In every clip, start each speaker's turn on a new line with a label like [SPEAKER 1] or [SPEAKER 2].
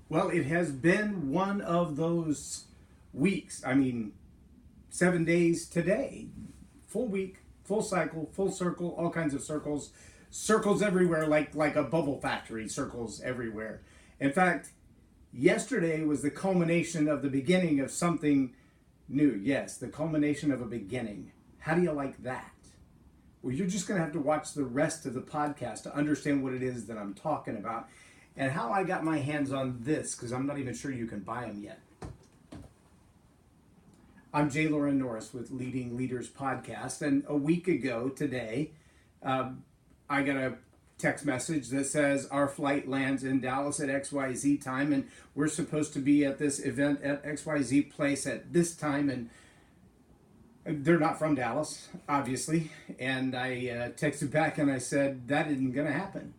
[SPEAKER 1] Well, it has been one of those weeks. 7 days today. Full week, full cycle, full circle, all kinds of circles. Circles everywhere, like a bubble factory, circles everywhere. In fact, yesterday was the culmination of the beginning of something new. Yes, the culmination of a beginning. How do you like that? Well, you're just going to have to watch the rest of the podcast to understand what it is that I'm talking about and how I got my hands on this, because I'm not even sure you can buy them yet. I'm J Loren Norris with Leading Leaders Podcast, and a week ago today, I got a text message that says our flight lands in Dallas at XYZ time, and we're supposed to be at this event at XYZ place at this time, and they're not from Dallas, obviously. And I texted back and I said, that isn't going to happen.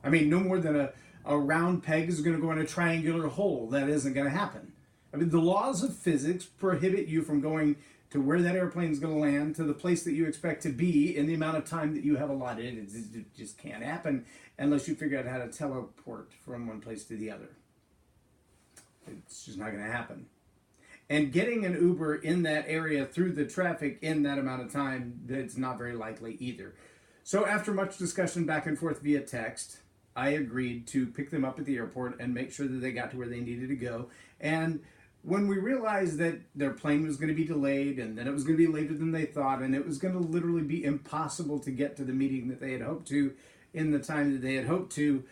[SPEAKER 1] No more than a round peg is going to go in a triangular hole. That isn't going to happen. The laws of physics prohibit you from going to where that airplane is going to land, to the place that you expect to be in the amount of time that you have allotted. It just can't happen unless you figure out how to teleport from one place to the other. It's just not going to happen. And getting an Uber in that area through the traffic in that amount of time, that's not very likely either. So after much discussion back and forth via text, I agreed to pick them up at the airport and make sure that they got to where they needed to go. And when we realized that their plane was going to be delayed, and then it was going to be later than they thought, and it was going to literally be impossible to get to the meeting that they had hoped to in the time that they had hoped to,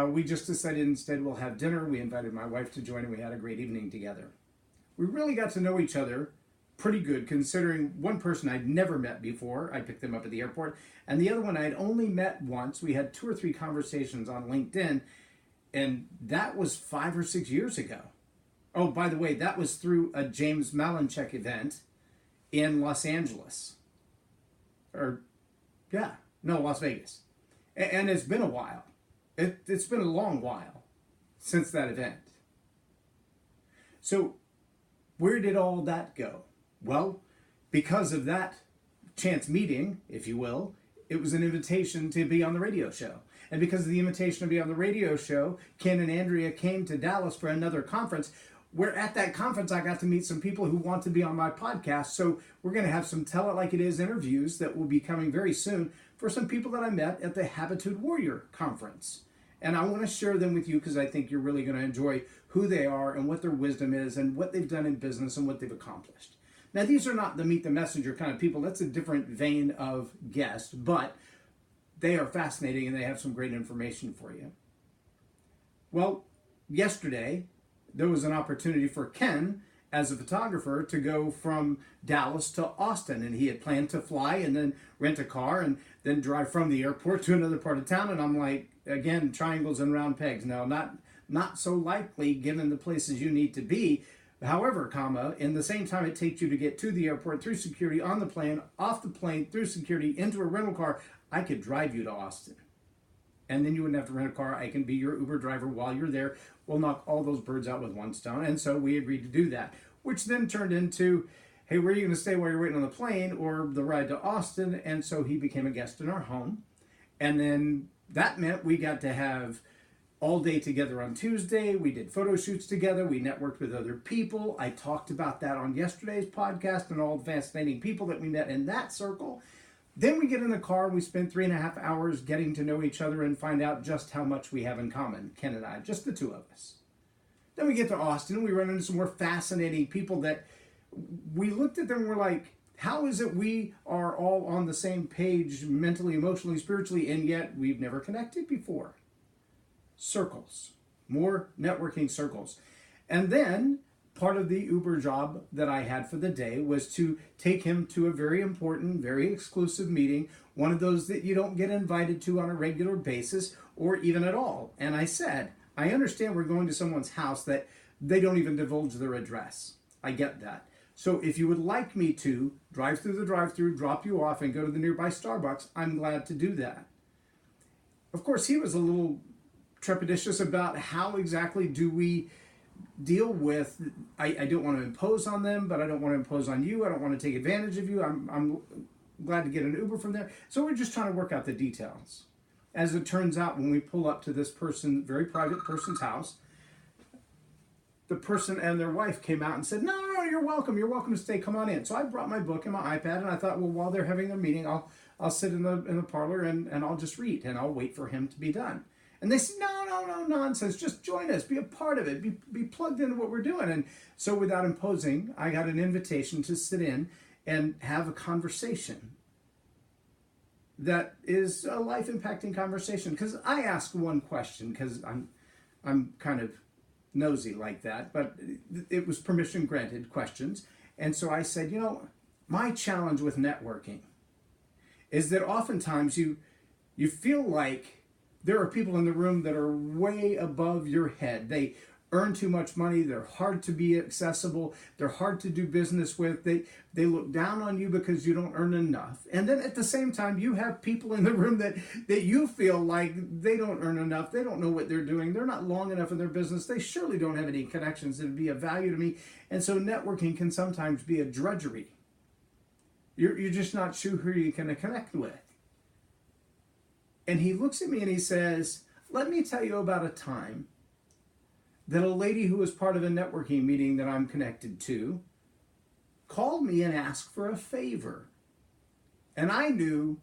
[SPEAKER 1] we just decided instead we'll have dinner. We invited my wife to join, and we had a great evening together. We really got to know each other pretty good, considering one person I'd never met before. I picked them up at the airport, and the other one I'd only met once. We had 2 or 3 conversations on LinkedIn, and that was 5 or 6 years ago. Oh, by the way, that was through a James Malinchek event in Los Angeles. Las Vegas. And it's been a while. It's been a long while since that event. So, where did all that go? Well, because of that chance meeting, if you will, it was an invitation to be on the radio show. And because of the invitation to be on the radio show, Ken and Andrea came to Dallas for another conference, where at that conference I got to meet some people who want to be on my podcast. So we're going to have some Tell It Like It Is interviews that will be coming very soon for some people that I met at the Habitude Warrior Conference. And I want to share them with you because I think you're really going to enjoy who they are and what their wisdom is and what they've done in business and what they've accomplished. Now, these are not the Meet the Messenger kind of people. That's a different vein of guest, but they are fascinating and they have some great information for you. Well, yesterday, there was an opportunity for Ken, as a photographer, to go from Dallas to Austin. And he had planned to fly and then rent a car and then drive from the airport to another part of town. And I'm like, again, triangles and round pegs. No, not so likely given the places you need to be. However, in the same time it takes you to get to the airport, through security, on the plane, off the plane, through security, into a rental car, I could drive you to Austin. And then you wouldn't have to rent a car. I can be your Uber driver while you're there. We'll knock all those birds out with one stone. And so we agreed to do that, which then turned into, hey, where are you going to stay while you're waiting on the plane or the ride to Austin? And so he became a guest in our home. And then that meant we got to have all day together on Tuesday. We did photo shoots together. We networked with other people. I talked about that on yesterday's podcast and all the fascinating people that we met in that circle. Then we get in the car and we spend 3.5 hours getting to know each other and find out just how much we have in common, Ken and I, just the two of us. Then we get to Austin and we run into some more fascinating people that we looked at them and we're like, how is it we are all on the same page mentally, emotionally, spiritually, and yet we've never connected before? Circles. More networking circles. And then part of the Uber job that I had for the day was to take him to a very important, very exclusive meeting, one of those that you don't get invited to on a regular basis or even at all. And I said, I understand we're going to someone's house that they don't even divulge their address. I get that. So if you would like me to drive through the drive-thru, drop you off, and go to the nearby Starbucks, I'm glad to do that. Of course, he was a little trepidatious about how exactly do we deal with, I don't want to impose on them, but I don't want to impose on you. I don't want to take advantage of you. I'm glad to get an Uber from there. So we're just trying to work out the details. As it turns out, when we pull up to this very private person's house, the person and their wife came out and said, no, no, no, you're welcome. You're welcome to stay. Come on in. So I brought my book and my iPad, and I thought, well, while they're having their meeting, I'll sit in the parlor and I'll just read, and I'll wait for him to be done. And they said, no, no, no, nonsense. Just join us. Be a part of it. Be plugged into what we're doing. And so without imposing, I got an invitation to sit in and have a conversation that is a life-impacting conversation. Because I asked one question, because I'm kind of nosy like that, but it was permission granted questions. And so I said, my challenge with networking is that oftentimes you feel like there are people in the room that are way above your head. They earn too much money. They're hard to be accessible. They're hard to do business with. They look down on you because you don't earn enough. And then at the same time, you have people in the room that you feel like they don't earn enough. They don't know what they're doing. They're not long enough in their business. They surely don't have any connections that would be of value to me. And so networking can sometimes be a drudgery. You're just not sure who you're going to connect with. And he looks at me and he says, let me tell you about a time that a lady who was part of a networking meeting that I'm connected to called me and asked for a favor. And I knew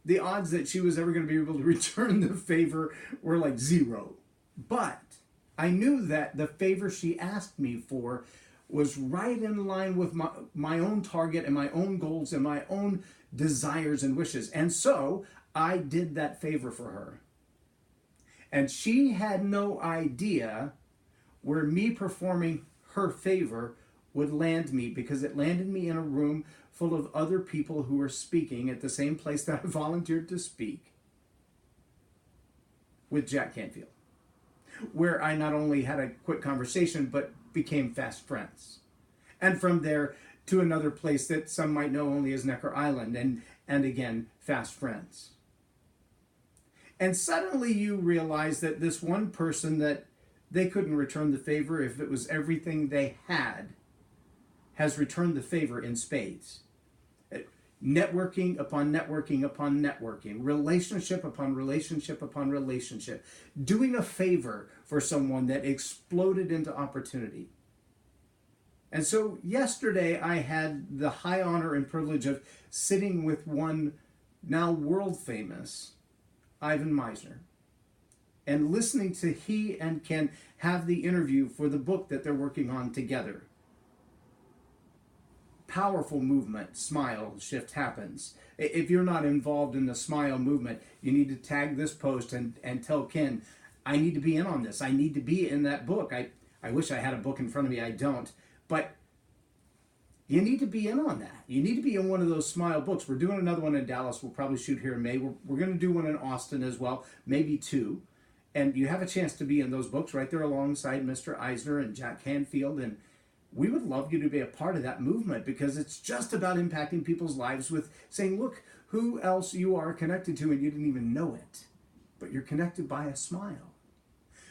[SPEAKER 1] the odds that she was ever going to be able to return the favor were like zero. But I knew that the favor she asked me for was right in line with my own target and my own goals and my own desires and wishes. And so I did that favor for her. And she had no idea where me performing her favor would land me, because it landed me in a room full of other people who were speaking at the same place that I volunteered to speak, with Jack Canfield, where I not only had a quick conversation, but became fast friends. And from there to another place that some might know only as Necker Island, and again, fast friends. And suddenly you realize that this one person that they couldn't return the favor if it was everything they had, has returned the favor in spades. Networking upon networking upon networking, relationship upon relationship upon relationship, doing a favor for someone that exploded into opportunity. And so yesterday I had the high honor and privilege of sitting with one now world famous Ivan Misner, and listening to he and Ken have the interview for the book that they're working on together. Powerful movement, smile, shift happens. If you're not involved in the smile movement, you need to tag this post and tell Ken, I need to be in on this. I need to be in that book. I wish I had a book in front of me. I don't. But you need to be in on that. You need to be in one of those smile books. We're doing another one in Dallas. We'll probably shoot here in May. We're going to do one in Austin as well, maybe two. And you have a chance to be in those books right there alongside Mr. Eisner and Jack Canfield. And we would love you to be a part of that movement, because it's just about impacting people's lives with saying, look who else you are connected to and you didn't even know it. But you're connected by a smile.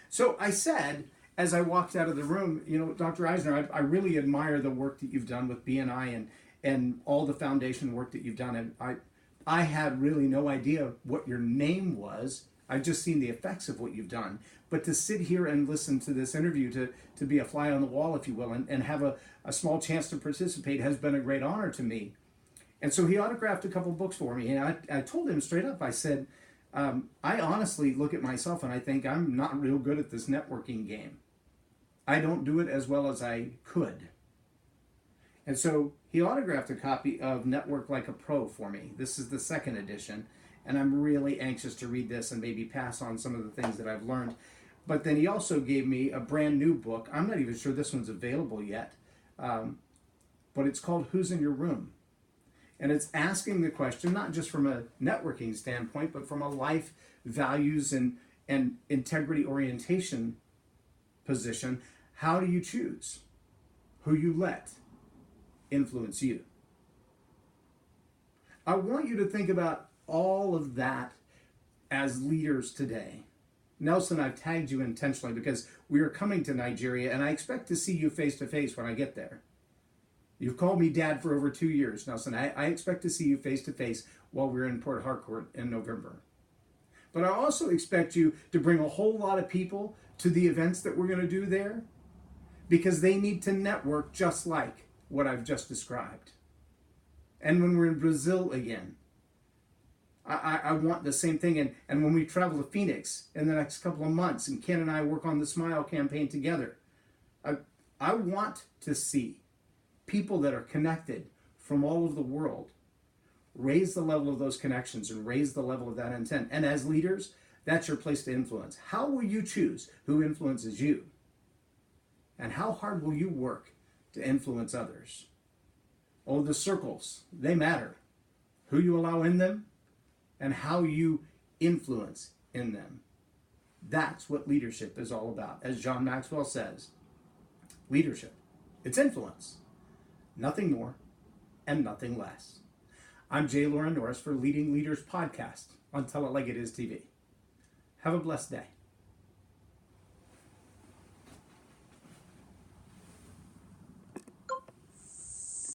[SPEAKER 1] So I said, as I walked out of the room, Dr. Eisner, I really admire the work that you've done with BNI and all the foundation work that you've done. And I had really no idea what your name was. I've just seen the effects of what you've done. But to sit here and listen to this interview, to be a fly on the wall, if you will, and have a small chance to participate has been a great honor to me. And so he autographed a couple books for me. And I told him straight up, I said, I honestly look at myself and I think I'm not real good at this networking game. I don't do it as well as I could. And so he autographed a copy of Network Like a Pro for me. This is the second edition, and I'm really anxious to read this and maybe pass on some of the things that I've learned. But then he also gave me a brand new book. I'm not even sure this one's available yet, but it's called Who's in Your Room? And it's asking the question, not just from a networking standpoint, but from a life, values, and integrity orientation position. How do you choose who you let influence you? I want you to think about all of that as leaders today. Nelson, I've tagged you intentionally because we are coming to Nigeria and I expect to see you face to face when I get there. You've called me dad for over 2 years, Nelson. I expect to see you face to face while we're in Port Harcourt in November. But I also expect you to bring a whole lot of people to the events that we're going to do there, because they need to network just like what I've just described. And when we're in Brazil again, I want the same thing. And when we travel to Phoenix in the next couple of months, and Ken and I work on the Smile campaign together, I want to see people that are connected from all over the world raise the level of those connections and raise the level of that intent. And as leaders, that's your place to influence. How will you choose who influences you? And how hard will you work to influence others? Oh, the circles, they matter. Who you allow in them and how you influence in them. That's what leadership is all about. As John Maxwell says, leadership, it's influence. Nothing more and nothing less. I'm J Loren Norris for Leading Leaders Podcast on Tell It Like It Is TV. Have a blessed day.